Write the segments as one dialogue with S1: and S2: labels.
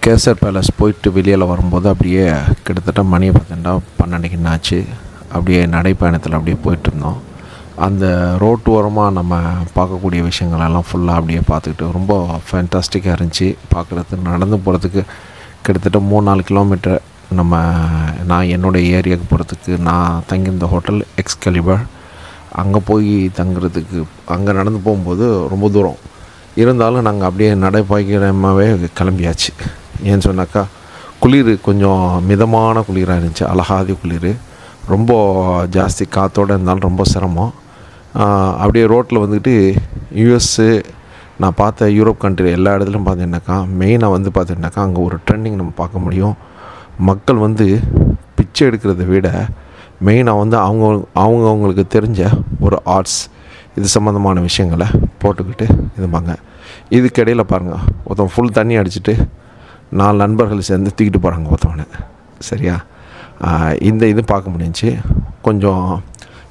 S1: Kesar palace போயிட்டு வெளியில் வரும்போது அப்படியே கிட்டத்தட்ட மணியை பார்த்தீங்கன்னா 12 ஆச்சு. அப்படியே நடைப்பயணத்தில் அப்படியே போயிட்டுருந்தோம். அந்த ரோட்டு ஓரமாக நம்ம பார்க்கக்கூடிய விஷயங்களெல்லாம் ஃபுல்லாக அப்படியே பார்த்துக்கிட்டு ரொம்ப ஃபேன்டாஸ்டிக்காக இருந்துச்சு பார்க்குறதுக்கு. நடந்து போகிறதுக்கு கிட்டத்தட்ட 3-4 கிலோமீட்டர். நான் என்னுடைய ஏரியாவுக்கு போகிறதுக்கு நான் தங்கியிருந்த ஹோட்டல் எக்ஸ்கலிபர், அங்கே போய் தங்குறதுக்கு அங்கே நடந்து போகும்போது ரொம்ப தூரம் இருந்தாலும் நாங்கள் அப்படியே நடைப்பயணமாகவே கிளம்பியாச்சு. ஏன்னு சொன்னாக்கா குளிர் கொஞ்சம் மிதமான குளிராக இருந்துச்சு, அழகாதி குளிர். ரொம்ப ஜாஸ்தி காற்றோடு இருந்தாலும் ரொம்ப சிரமம். அப்படியே ரோட்டில் வந்துக்கிட்டு யூஎஸ்ஸு நான் பார்த்த யூரோப் கண்ட்ரி எல்லா இடத்துலையும் பார்த்தீங்கன்னாக்கா மெயினாக வந்து பார்த்தீங்கன்னாக்கா அங்கே ஒரு ட்ரெண்டிங் நம்ம பார்க்க முடியும். மக்கள் வந்து பிச்சை எடுக்கிறத விட மெயினாக வந்து அவங்களுக்கு தெரிஞ்ச ஒரு ஆர்ட்ஸ் இது சம்மந்தமான விஷயங்களை போட்டுக்கிட்டு இதுமாங்க. இதுக்கிடையில் பாருங்கள், ஒருத்தன் ஃபுல் தண்ணி அடிச்சுட்டு 4 நண்பர்கள் சேர்ந்து தூக்கிட்டு போகிறாங்க ஒருத்தவனை. சரியா? இது பார்க்க முடிஞ்சிச்சு. கொஞ்சம்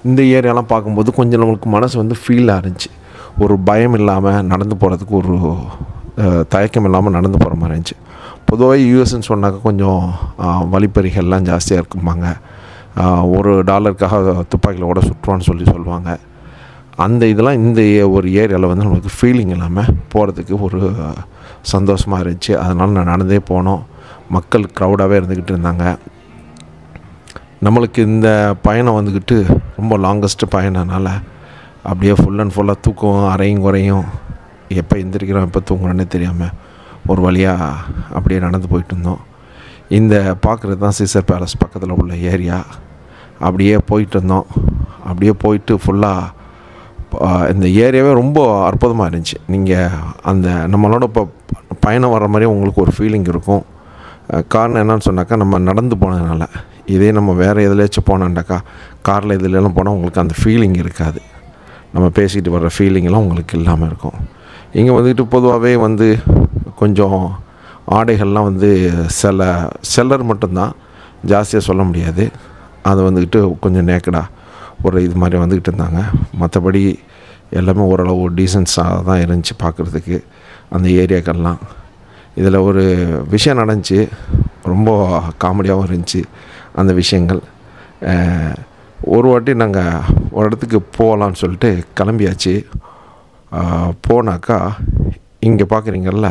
S1: இந்த ஏரியாலாம் பார்க்கும்போது கொஞ்சம் நம்மளுக்கு மனசு வந்து ஃபீலாக இருந்துச்சு. ஒரு பயம் இல்லாமல் நடந்து போகிறதுக்கு ஒரு தயக்கம் இல்லாமல் நடந்து போகிற மாதிரி இருந்துச்சு. பொதுவாக யூஎஸ்ன்னு சொன்னாக்க கொஞ்சம் வழிப்பறிகள்லாம் ஜாஸ்தியாக இருக்குமாங்க. $1 துப்பாக்கியில் கூட சுற்றுவான்னு சொல்லுவாங்க. அந்த இதெல்லாம் இந்த ஒரு ஏரியாவில் வந்து நம்மளுக்கு ஃபீலிங் இல்லாமல் போகிறதுக்கு ஒரு சந்தோஷமாக இருந்துச்சு. அதனால் நான் நடந்தே போனோம். மக்கள் க்ரௌடாகவே இருந்துக்கிட்டு இருந்தாங்க. நம்மளுக்கு இந்த பயணம் வந்துக்கிட்டு ரொம்ப லாங்கஸ்ட்டு பயணம்னால அப்படியே ஃபுல் அண்ட் ஃபுல்லாக தூக்கம் அரையும் குறையும், எப்போ எந்திரிக்கிறோம் எப்போ தூங்குறோன்னே தெரியாமல் ஒரு வழியாக அப்படியே நடந்து போயிட்டு இருந்தோம். இந்த பார்க்குறது தான் சீசர் பேலஸ் பக்கத்தில் உள்ள ஏரியா. அப்படியே போயிட்டு இருந்தோம். அப்படியே போயிட்டு ஃபுல்லாக இந்த ஏரியாவே ரொம்ப அற்புதமாக இருந்துச்சு. நீங்கள் அந்த நம்மளோட இப்போ பயணம் வர்ற மாதிரியே உங்களுக்கு ஒரு ஃபீலிங் இருக்கும். காரணம் என்னன்னு சொன்னாக்கா நம்ம நடந்து போனதுனால. இதே நம்ம வேறு எதுலேயாச்சும் போனோம்னாக்கா காரில் இதுலலாம் போனால் உங்களுக்கு அந்த ஃபீலிங் இருக்காது. நம்ம பேசிக்கிட்டு வர்ற ஃபீலிங்கெல்லாம் உங்களுக்கு இல்லாமல் இருக்கும். இங்கே வந்துக்கிட்டு பொதுவாகவே வந்து கொஞ்சம் ஆடைகள்லாம் வந்து செல்லர் மட்டும்தான், ஜாஸ்தியாக சொல்ல முடியாது. அது வந்துக்கிட்டு கொஞ்சம் நேக்கடாக ஒரு இது மாதிரி வந்துக்கிட்டு இருந்தாங்க. மற்றபடி எல்லாமே ஓரளவு டீசன்ஸாக தான் இருந்துச்சு பார்க்குறதுக்கு அந்த ஏரியாக்கள்லாம். இதில் ஒரு விஷயம் நடந்துச்சு, ரொம்ப காமெடியாகவும் இருந்துச்சு அந்த விஷயங்கள். ஒரு வாட்டி நாங்கள் ஒரு இடத்துக்கு போகலான்னு சொல்லிட்டு கிளம்பியாச்சு. போனாக்கா இங்கே பார்க்குறீங்கள்ல,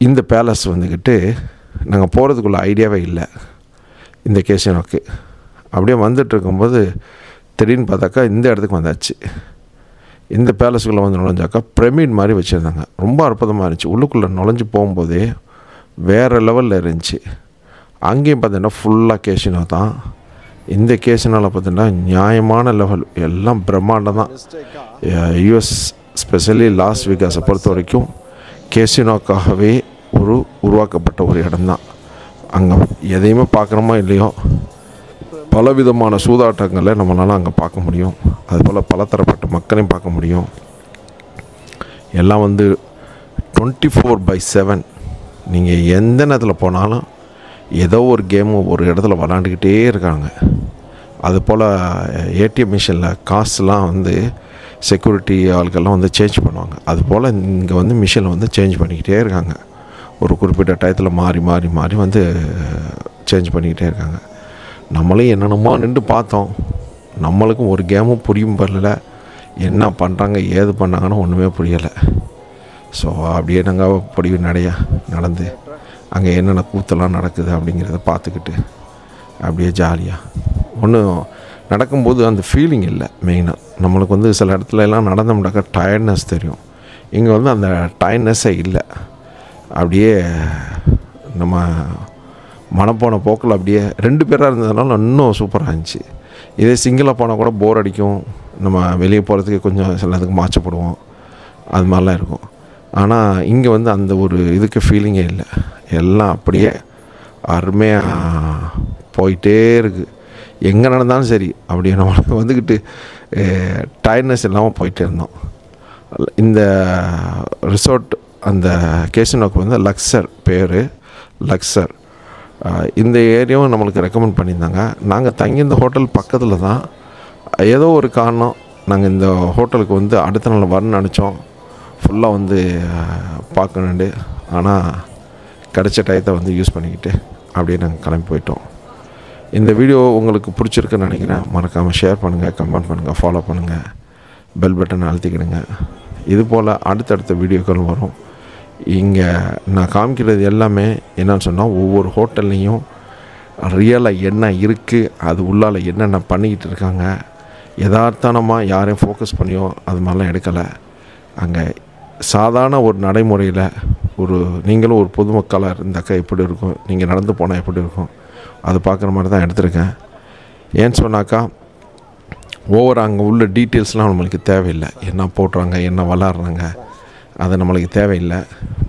S1: இந்த பேலஸ் வந்துக்கிட்டு நாங்கள் போகிறதுக்குள்ள ஐடியாவே இல்லை இந்த கேசினோக்கு. அப்படியே வந்துட்டுருக்கும்போது திடீர்னு பார்த்தாக்கா இந்த இடத்துக்கு வந்தாச்சு. இந்த பேலஸுக்குள்ளே வந்து நுழைஞ்சாக்கா பிரமிட் மாதிரி வச்சுருந்தாங்க. ரொம்ப அற்புதமாக இருந்துச்சு. உள்ளுக்குள்ளே நுழைஞ்சி போகும்போதே வேறு லெவலில் இருந்துச்சு. அங்கேயும் பார்த்தீங்கன்னா ஃபுல்லாக கேசினோ தான். இந்த கேசினோவில் பார்த்தீங்கன்னா நியாயமான லெவல், எல்லாம் பிரம்மாண்டம் தான். யூஎஸ் ஸ்பெஷலி லாஸ் வேகாஸை பொறுத்த வரைக்கும் கேசினோக்காகவே உருவாக்கப்பட்ட ஒரு இடம்தான். அங்கே எதையுமே பார்க்குறோமோ இல்லையோ பலவிதமான சூதாட்டங்களை நம்மளால் அங்கே பார்க்க முடியும். அதுபோல் பலதரப்பட்ட மக்களையும் பார்க்க முடியும். எல்லாம் வந்து 24/7 நீங்கள் எந்த நேரத்தில் போனாலும் ஏதோ ஒரு கேமு ஒரு இடத்துல விளாண்டுக்கிட்டே இருக்காங்க. அதுபோல் ஏடிஎம் மிஷினில் காசுலாம் வந்து செக்யூரிட்டி ஆட்கள்லாம் வந்து சேஞ்ச் பண்ணுவாங்க. அதுபோல் இங்கே வந்து மிஷினில் வந்து சேஞ்ச் பண்ணிக்கிட்டே இருக்காங்க. ஒரு குறிப்பிட்ட டயத்தில் மாறி மாறி மாறி வந்து சேஞ்ச் பண்ணிக்கிட்டே இருக்காங்க. நம்மளும் என்னென்னமோ நின்று பார்த்தோம். நம்மளுக்கும் ஒரு கேமும் புரியும் பரல, என்ன பண்ணுறாங்க ஏது பண்ணாங்கன்னு ஒன்றுமே புரியலை. ஸோ அப்படியே நாங்கள் பொடிவு நடந்து அங்கே என்னென்ன கூத்தெல்லாம் நடக்குது அப்படிங்கிறத பார்த்துக்கிட்டு அப்படியே ஜாலியாக ஒன்றும் நடக்கும்போது அந்த ஃபீலிங் இல்லை. மெயினாக நம்மளுக்கு வந்து சில இடத்துல எல்லாம் நடந்தோம்னாக்கா டயர்ட்னஸ் தெரியும். இங்கே வந்து அந்த டயர்ட்னஸ்ஸே இல்லை. அப்படியே நம்ம மனப்போன போக்கில் அப்படியே 2 பேராக இருந்ததுனால இன்னும் சூப்பராக இருந்துச்சு. இதே சிங்கிளாக போனால் கூட போர் அடிக்கும், நம்ம வெளியே போகிறதுக்கு கொஞ்சம் சிலதுக்கு மாற்றப்படுவோம், அது மாதிரிலாம் இருக்கும். ஆனால் இங்கே வந்து அந்த ஒரு இதுக்கு ஃபீலிங்கே இல்லை. எல்லாம் அப்படியே அருமையாக போயிட்டே இருக்குது. எங்கே நடந்தாலும் சரி அப்படியே நம்மளுக்கு வந்துக்கிட்டு டயர்ட்னஸ் இல்லாமல் போயிட்டே இருந்தோம். இந்த ரிசார்ட் அந்த கேசினோக்கு வந்து லக்ஸர் பேர், லக்ஸர். இந்த ஏரியாவும் நம்மளுக்கு ரெக்கமெண்ட் பண்ணியிருந்தாங்க. நாங்கள் தங்கியிருந்த ஹோட்டல் பக்கத்தில் தான். ஏதோ ஒரு காரணம் நாங்கள் இந்த ஹோட்டலுக்கு வந்து அடுத்த நாள் வரணும்னு நினச்சோம். ஃபுல்லாக வந்து பார்க்கணுண்டு. ஆனால் கிடைச்ச டயத்தை வந்து யூஸ் பண்ணிக்கிட்டு அப்படியே நாங்கள் கிளம்பி போயிட்டோம். இந்த வீடியோ உங்களுக்கு பிடிச்சிருக்குன்னு நினைக்கிறேன். மறக்காமல் ஷேர் பண்ணுங்கள், கமெண்ட் பண்ணுங்கள், ஃபாலோ பண்ணுங்கள், பெல் பட்டன் அழுத்திக்கிடுங்க. இது போல் அடுத்தடுத்த வீடியோக்கள் வரும். இங்கே நான் காமிக்கிறது எல்லாமே என்னன்னு சொன்னால், ஒவ்வொரு ஹோட்டல்லையும் ரியலாக என்ன இருக்குது, அது உள்ளால் என்னென்ன பண்ணிக்கிட்டு இருக்காங்க, யதார்த்தமாக யாரையும் ஃபோக்கஸ் பண்ணியோ அது மாதிரிலாம் எடுக்கலை. அங்கே சாதாரண ஒரு நடைமுறையில் நீங்களும் ஒரு பொதுமக்களாக இருந்தாக்கா எப்படி இருக்கும், நீங்கள் நடந்து போனால் எப்படி இருக்கும், அது பார்க்குற மாதிரி தான் எடுத்திருக்கேன். ஏன்னு சொன்னாக்கா அங்கே உள்ள டீட்டெயில்ஸ்லாம் நம்மளுக்கு தேவையில்லை. என்ன போடுறாங்க, என்ன விளாட்றாங்க, அது நம்மளுக்கு தேவையில்லை.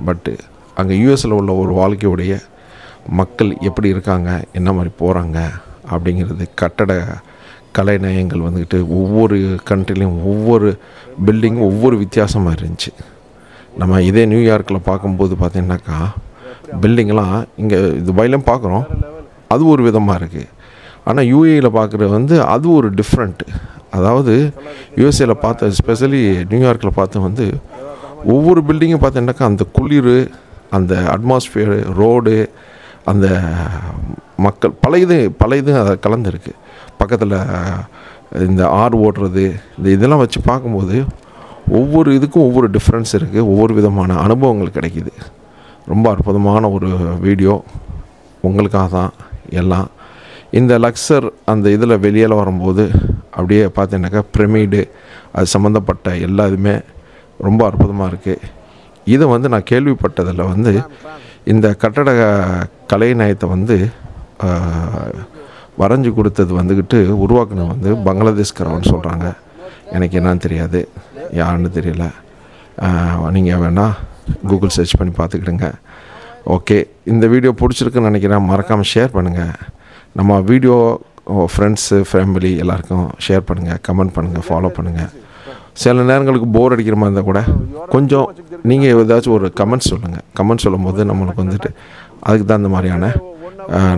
S1: பட்டு அங்கே யூஎஸில் உள்ள ஒரு வாழ்க்கையுடைய மக்கள் எப்படி இருக்காங்க, என்ன மாதிரி போகிறாங்க அப்படிங்கிறது, கட்டட கலைநயங்கள் வந்துக்கிட்டு ஒவ்வொரு கண்ட்ரிலையும் ஒவ்வொரு பில்டிங்கும் ஒவ்வொரு வித்தியாசமாக இருந்துச்சு. நம்ம இதே நியூயார்க்கில் பார்க்கும்போது பார்த்திங்கனாக்கா பில்டிங்லாம் இங்கே துபாயிலையும் பார்க்குறோம், அது ஒரு விதமாக இருக்குது. ஆனால் யூஏயில் பார்க்குறது அது ஒரு டிஃப்ரெண்ட்டு. அதாவது யூஎஸ்ஏயில் பார்த்த, எஸ்பெஷலி நியூயார்க்கில் பார்த்து ஒவ்வொரு பில்டிங்கும் பார்த்தீங்கன்னாக்கா அந்த குளிர், அந்த அட்மாஸ்பியரு, ரோடு, அந்த மக்கள் பல இது அதை கலந்துருக்கு. பக்கத்தில் இந்த ஆறு ஓடுறது, இதெல்லாம் வச்சு பார்க்கும்போது ஒவ்வொரு இதுக்கும் ஒவ்வொரு டிஃப்ரென்ஸ் இருக்குது, ஒவ்வொரு விதமான அனுபவங்கள் கிடைக்கிது. ரொம்ப அற்புதமான ஒரு வீடியோ உங்களுக்காக தான் எல்லாம். இந்த லக்ஸர் அந்த இதில் வெளியில் வரும்போது அப்படியே பார்த்தீங்கன்னாக்கா பிரமிடு, அது சம்மந்தப்பட்ட எல்லா இதுவுமே ரொம்ப அற்புதமாக இருக்குது. இதை நான் கேள்விப்பட்டதில் இந்த கட்டட கலைநயத்தை வரைஞ்சி கொடுத்தது உருவாக்குனது பங்களாதேஷ்காரன்னு சொல்கிறாங்க. எனக்கு என்னன்னு தெரியாது, யாருன்னு தெரியல. நீங்கள் வேணால் கூகுள் சர்ச் பண்ணி பார்த்துக்கிடுங்க. ஓகே, இந்த வீடியோ பிடிச்சிருக்குன்னு நினைக்கிறேன். மறக்காமல் ஷேர் பண்ணுங்கள். நம்ம வீடியோ ஃப்ரெண்ட்ஸு, ஃபேமிலி எல்லாருக்கும் ஷேர் பண்ணுங்கள், கமெண்ட் பண்ணுங்கள், ஃபாலோ பண்ணுங்கள். சில நேரங்களுக்கு போர் அடிக்கிற மாதிரி இருந்தால் கூட கொஞ்சம் நீங்கள் ஏதாச்சும் ஒரு கமெண்ட் சொல்லுங்கள். கமெண்ட் சொல்லும் போது நம்மளுக்கு அதுக்கு தகுந்த மாதிரியான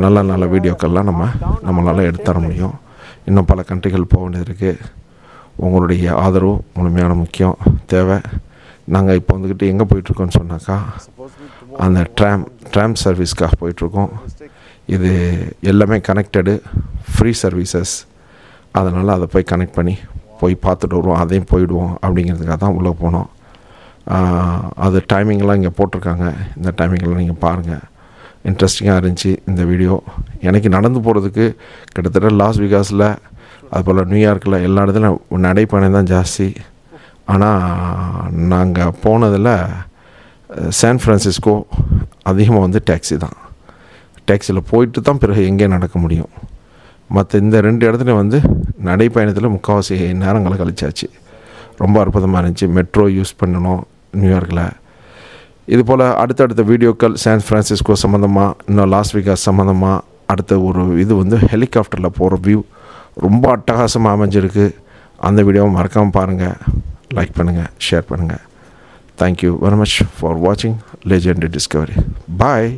S1: நல்ல நல்ல வீடியோக்கள்லாம் நம்மளால் எடுத்து தர முடியும். இன்னும் பல கண்ட்ரிகள் போக வேண்டியது இருக்குது. உங்களுடைய ஆதரவு முழுமையான முக்கியம் தேவை. நாங்கள் இப்போ எங்கே போயிட்டுருக்கோன்னு சொன்னாக்கா அந்த ட்ராம் சர்வீஸ்க்காக போயிட்டுருக்கோம். இது எல்லாமே கனெக்டடு, ஃப்ரீ சர்வீசஸ். அதனால் அதை போய் கனெக்ட் பண்ணி போய் பார்த்துட்டு வருவோம், அதையும் போயிடுவோம் அப்படிங்கிறதுக்காக தான் உள்ளே போனோம். அது டைமிங்கெலாம் இங்கே போட்டிருக்காங்க. இந்த டைமிங்கெலாம் நீங்கள் பாருங்கள். இன்ட்ரெஸ்டிங்காக இருந்துச்சு இந்த வீடியோ. எனக்கு நடந்து போகிறதுக்கு கிட்டத்தட்ட லாஸ் வேகாஸில், அதுபோல் நியூயார்க்கில் எல்லா இடத்துலையும் நடைப்பயணம் தான் ஜாஸ்தி. ஆனால் நாங்கள் போனதில் சான் ஃப்ரான்சிஸ்கோ அதிகமாக டாக்ஸி தான். டாக்ஸியில் போயிட்டு தான் பிறகு எங்கே நடக்க முடியும். மற்ற இந்த 2 இடத்துலையும் நடைப்பயணத்தில் முக்கால்வாசி நேரங்களை கழிச்சாச்சு. ரொம்ப அற்புதமாக இருந்துச்சு. மெட்ரோ யூஸ் பண்ணணும் நியூயார்க்கில். இது போல் அடுத்தடுத்த வீடியோக்கள் சான் ஃப்ரான்சிஸ்கோ சம்மந்தமாக, இன்னும் லாஸ் வேகாஸ் சம்மந்தமாக, அடுத்த ஒரு இது ஹெலிகாப்டரில் போகிற வியூ ரொம்ப அட்டகாசமாக அமைஞ்சிருக்கு. அந்த வீடியோவை மறக்காமல் பாருங்கள், லைக் பண்ணுங்கள், ஷேர் பண்ணுங்கள். தேங்க்யூ வெரி மச் ஃபார் வாட்சிங் லெஜெண்ட் டிஸ்கவரி. பாய்.